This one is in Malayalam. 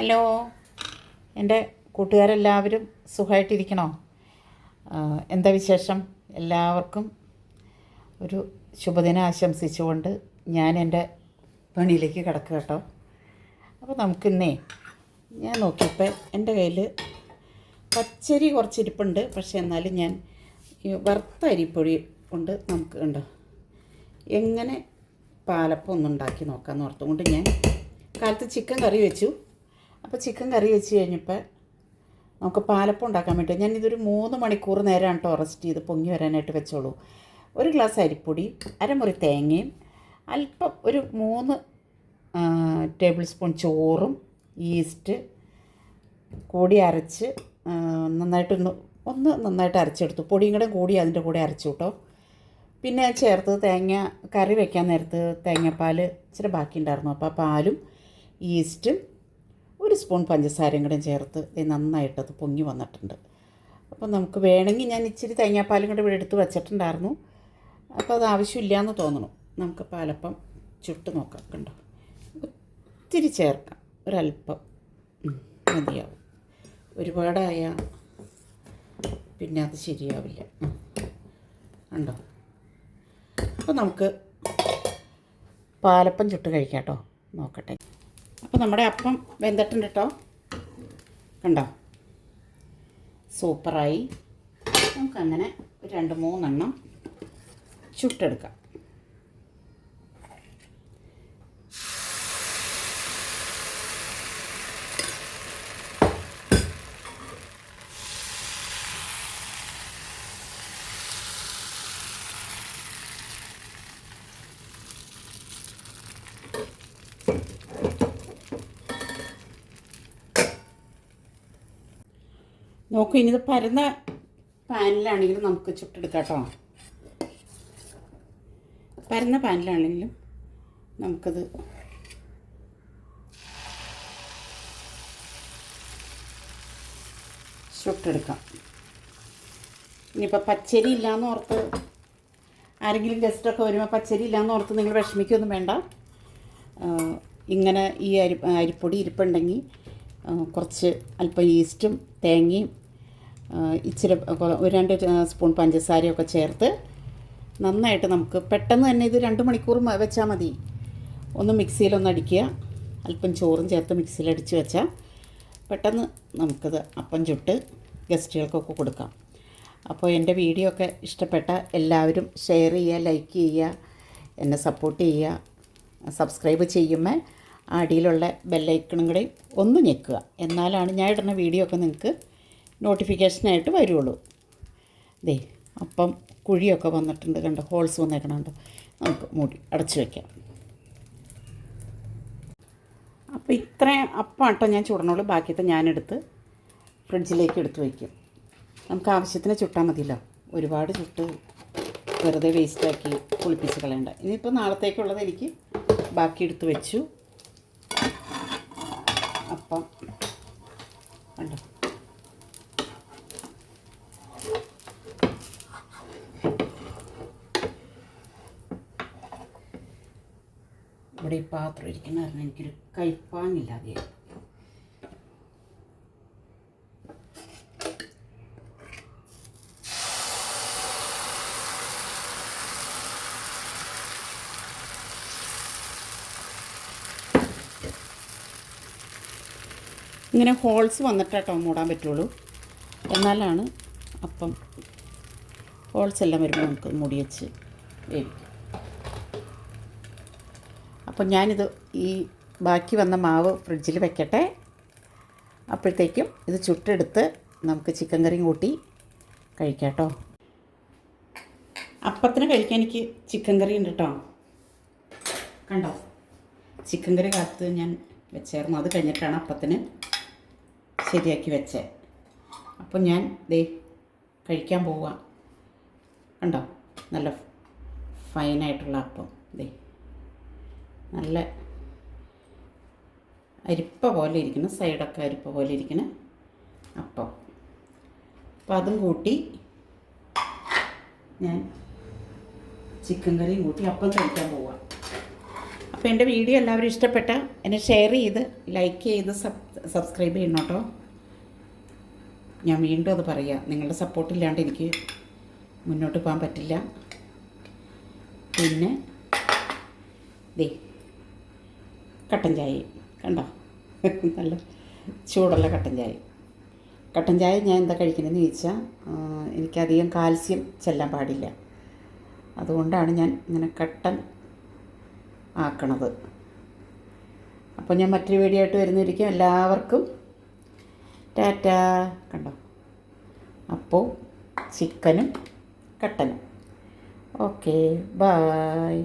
ഹലോ, എൻ്റെ കൂട്ടുകാരെല്ലാവരും സുഖമായിട്ടിരിക്കണോ? എന്താ വിശേഷം? എല്ലാവർക്കും ഒരു ശുഭദിനം ആശംസിച്ചുകൊണ്ട് ഞാൻ എൻ്റെ പണിയിലേക്ക് കിടക്കുക കേട്ടോ. അപ്പോൾ നമുക്കിന്നേ ഞാൻ നോക്കിയപ്പോൾ എൻ്റെ കയ്യിൽ പച്ചരി കുറച്ചിരിപ്പുണ്ട്. പക്ഷേ എന്നാലും ഞാൻ ഈ വറുത്ത അരിപ്പൊടി കൊണ്ട് നമുക്ക് ഉണ്ടോ എങ്ങനെ പാലപ്പം ഒന്നുണ്ടാക്കി നോക്കാമെന്ന് ഓർത്തുകൊണ്ട് ഞാൻ കാലത്ത് ചിക്കൻ കറി വെച്ചു. അപ്പോൾ ചിക്കൻ കറി വെച്ച് കഴിഞ്ഞപ്പോൾ നമുക്ക് പാലപ്പം ഉണ്ടാക്കാൻ വേണ്ടി ഞാനിതൊരു 3 മണിക്കൂർ നേരമാണ് കേട്ടോ റെസ്റ്റ് ചെയ്ത് പൊങ്ങി വരാനായിട്ട് വെച്ചോളൂ. ഒരു ഗ്ലാസ് അരിപ്പൊടി, അരമുറി തേങ്ങയും, അല്പം ഒരു 3 ടേബിൾ സ്പൂൺ ചോറും, ഈസ്റ്റ് കൂടി അരച്ച് നന്നായിട്ട് അരച്ചെടുത്തു. പൊടിയും കൂടെ കൂടി അതിൻ്റെ കൂടെ അരച്ചു കേട്ടോ. പിന്നെ ചേർത്ത് തേങ്ങ കറി വയ്ക്കാൻ നേരത്ത് തേങ്ങാപ്പാൽ ഇച്ചിരി ബാക്കി ഉണ്ടായിരുന്നു. അപ്പോൾ ആ പാലും ഈസ്റ്റും 1 സ്പൂൺ പഞ്ചസാരയും കൂടെ ചേർത്ത് നന്നായിട്ടത് പൊങ്ങി വന്നിട്ടുണ്ട്. അപ്പോൾ നമുക്ക് വേണമെങ്കിൽ ഞാൻ ഇച്ചിരി തേങ്ങാപ്പാലും കൂടെ ഇവിടെ എടുത്ത് വച്ചിട്ടുണ്ടായിരുന്നു. അപ്പോൾ അത് ആവശ്യമില്ല എന്ന് തോന്നണം. നമുക്ക് പാലപ്പം ചുട്ട് നോക്കാം. കണ്ടോ, ഒത്തിരി ചേർക്കാം, ഒരല്പം മതിയാവും. ഒരുപാടായ പിന്നെ അത് ശരിയാവില്ല. കണ്ടോ, അപ്പോൾ നമുക്ക് പാലപ്പം ചുട്ട് കഴിക്കാം കേട്ടോ. നോക്കട്ടെ. അപ്പോൾ നമ്മുടെ അപ്പം വെന്തിട്ടുണ്ട് കേട്ടോ. കണ്ടോ, സൂപ്പറായി. നമുക്കങ്ങനെ 2-3 എണ്ണം ചുട്ടെടുക്കാം. നോക്കൂ, ഇനിത് പരന്ന പാനിലാണെങ്കിലും നമുക്ക് ചുട്ടെടുക്കാം കേട്ടോ. പരന്ന പാനിലാണെങ്കിലും നമുക്കത് ചുട്ടെടുക്കാം. ഇനിയിപ്പോൾ പച്ചരി ഇല്ലയെന്ന് ഓർത്ത് ആരെങ്കിലും ഗസ്റ്റൊക്കെ വരുമ്പോൾ പച്ചരി ഇല്ലയെന്ന് ഓർത്ത് നിങ്ങൾ വിഷമിക്കൊന്നും വേണ്ട. ഇങ്ങനെ ഈ അരിപ്പൊടി ഇരിപ്പുണ്ടെങ്കിൽ കുറച്ച് അല്പം ഈസ്റ്റും തേങ്ങയും ഇച്ചിരി 1-2 സ്പൂൺ പഞ്ചസാരയൊക്കെ ചേർത്ത് നന്നായിട്ട് നമുക്ക് പെട്ടെന്ന് തന്നെ ഇത് 2 മണിക്കൂർ വെച്ചാൽ മതി. ഒന്ന് മിക്സിയിലൊന്ന് അടിക്കുക, അല്പം ചോറും ചേർത്ത് മിക്സിയിലടിച്ച് വെച്ചാൽ പെട്ടെന്ന് നമുക്കത് അപ്പം ചുട്ട് ഗസ്റ്റുകൾക്കൊക്കെ കൊടുക്കാം. അപ്പോൾ എൻ്റെ വീഡിയോ ഒക്കെ ഇഷ്ടപ്പെട്ട എല്ലാവരും ഷെയർ ചെയ്യുക, ലൈക്ക് ചെയ്യുക, എന്നെ സപ്പോർട്ട് ചെയ്യുക. സബ്സ്ക്രൈബ് ചെയ്യുമ്പോൾ അടിയിലുള്ള ബെല്ലൈക്കണും കൂടെ ഒന്ന് ഞെക്കുക. എന്നാലാണ് ഞാൻ ഇടുന്ന വീഡിയോ ഒക്കെ നിങ്ങൾക്ക് നോട്ടിഫിക്കേഷനായിട്ട് വരുള്ളൂ. ദേ അപ്പം കുഴിയൊക്കെ വന്നിട്ടുണ്ട്, കണ്ടോ, ഹോൾസ് വന്നേക്കണുണ്ടോ. നമുക്ക് മൂടി അടച്ചു വയ്ക്കാം. അപ്പോൾ ഇത്രയും അപ്പം കേട്ടോ ഞാൻ ചുടണുള്ളൂ. ബാക്കിയത്തെ ഞാനെടുത്ത് ഫ്രിഡ്ജിലേക്ക് എടുത്ത് വയ്ക്കും. നമുക്ക് ആവശ്യത്തിന് ചുട്ടാൽ മതിയല്ലോ. ഒരുപാട് ചുട്ട് വെറുതെ വേസ്റ്റാക്കി കുളിപ്പിച്ച് കളയണ്ട. ഇനിയിപ്പോൾ നാളത്തേക്കുള്ളത് എനിക്ക് ബാക്കി എടുത്ത് വെച്ചു. അപ്പം കണ്ടോ, ഇവിടെ ഈ പാത്രം ഇരിക്കുന്ന കാരണം എനിക്കൊരു കൈപ്പാങ്ങില്ലാതെ ഇങ്ങനെ ഹോൾസ് വന്നിട്ടാട്ടോ മൂടാൻ പറ്റുള്ളൂ. എന്നാലാണ് അപ്പം ഹോൾസ് എല്ലാം വരുമ്പോൾ നമുക്ക് മൂടി വെച്ച് വേവിക്കാം. അപ്പം ഞാനിത് ഈ ബാക്കി വന്ന മാവ് ഫ്രിഡ്ജിൽ വെക്കട്ടെ. അപ്പോഴത്തേക്കും ഇത് ചുട്ടെടുത്ത് നമുക്ക് ചിക്കൻ കറിയും കൂട്ടി കഴിക്കാം കേട്ടോ. അപ്പത്തിന് കഴിക്കാൻ എനിക്ക് ചിക്കൻ കറി ഉണ്ട് കേട്ടോ. കണ്ടോ, ചിക്കൻ കറി കാലത്ത് ഞാൻ വെച്ചായിരുന്നു. അത് കഴിഞ്ഞിട്ടാണ് അപ്പത്തിന് ശരിയാക്കി വെച്ചേ. അപ്പം ഞാൻ ദേ കഴിക്കാൻ പോവാം. കണ്ടോ, നല്ല ഫൈനായിട്ടുള്ള അപ്പം. ദേ നല്ല അരിപ്പ പോലെ ഇരിക്കുന്ന, സൈഡൊക്കെ അരിപ്പ പോലെ ഇരിക്കുന്ന അപ്പം. അപ്പം അതും കൂട്ടി ഞാൻ ചിക്കൻ കറിയും കൂട്ടി അപ്പം കഴിക്കാൻ പോവാം. അപ്പോൾ എൻ്റെ വീഡിയോ എല്ലാവരും ഇഷ്ടപ്പെട്ട എന്നെ ഷെയർ ചെയ്ത് ലൈക്ക് ചെയ്ത് സബ്സ്ക്രൈബ് ചെയ്യണം കേട്ടോ. ഞാൻ വീണ്ടും അത് പറയാം, നിങ്ങളുടെ സപ്പോർട്ടില്ലാണ്ട് എനിക്ക് മുന്നോട്ട് പോകാൻ പറ്റില്ല. പിന്നെ ദേ കട്ടൻ ചായ കണ്ടോ, നല്ല ചൂടുള്ള കട്ടൻ ചായ. കട്ടൻ ചായ ഞാൻ എന്താ കഴിക്കണമെന്ന് ചോദിച്ചാൽ, എനിക്കധികം കാൽസ്യം ചെല്ലാൻ പാടില്ല. അതുകൊണ്ടാണ് ഞാൻ ഇങ്ങനെ കട്ടൻ ആക്കണത്. അപ്പോൾ ഞാൻ മറ്റൊരു വീഡിയോ ആയിട്ട് വരുന്നതായിരിക്കും. എല്ലാവർക്കും ടാറ്റാ. കണ്ടോ, അപ്പോൾ ചിക്കനും കട്ടനും. Okay, bye.